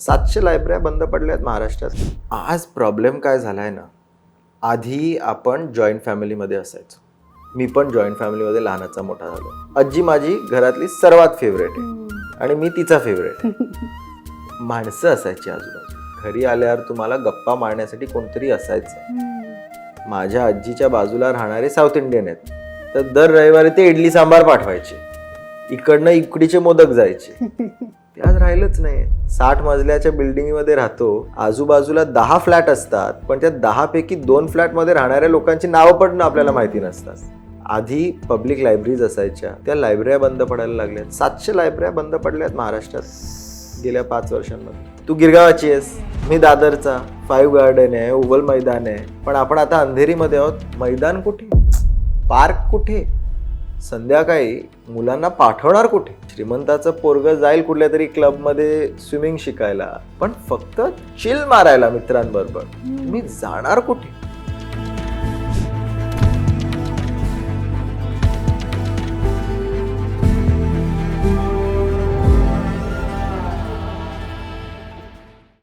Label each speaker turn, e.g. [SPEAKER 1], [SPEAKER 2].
[SPEAKER 1] 700 लायब्रऱ्या बंद पडल्यात महाराष्ट्रात. आज प्रॉब्लेम काय झालाय ना, आधी आपण जॉईंट फॅमिलीमध्ये असायचो. मी पण जॉईंट फॅमिलीमध्ये लहानाचा मोठा झालो. आजी माझी घरातली सर्वात फेवरेट आहे आणि मी तिचा फेवरेट आहे. माणसं असायची आजूबाजू. घरी आल्यावर तुम्हाला गप्पा मारण्यासाठी कोणतरी असायचं. माझ्या आजीच्या बाजूला राहणारे साऊथ इंडियन आहेत, तर दर रविवारी ते इडली सांबार पाठवायचे. इकडनं इकडीचे मोदक जायचे. ते आज राहिलंच नाही. 60 मजल्याच्या बिल्डिंगमध्ये राहतो, आजूबाजूला 10 फ्लॅट असतात, पण त्या 10 पैकी 2 फ्लॅटमध्ये राहणाऱ्या लोकांची नावं पण आपल्याला माहिती नसतात. आधी पब्लिक लायब्ररीज असायच्या, त्या लायब्रऱ्या बंद पडायला लागल्यात. 700 लायब्रऱ्या बंद पडल्यात महाराष्ट्रात गेल्या 5 वर्षांमध्ये. तू गिरगावाची आहेस, मी दादरचा. 5 गार्डन आहे, ओव्हल मैदान आहे, पण आपण आता अंधेरीमध्ये आहोत. मैदान कुठे, पार्क कुठे, संध्याकाळी मुलांना पाठवणार कुठे? श्रीमंताचं पोरग जाईल कुठल्या तरी क्लबमध्ये स्विमिंग शिकायला, पण फक्त चिल मारायला मित्रांबरोबर. मी जाणार कुठे?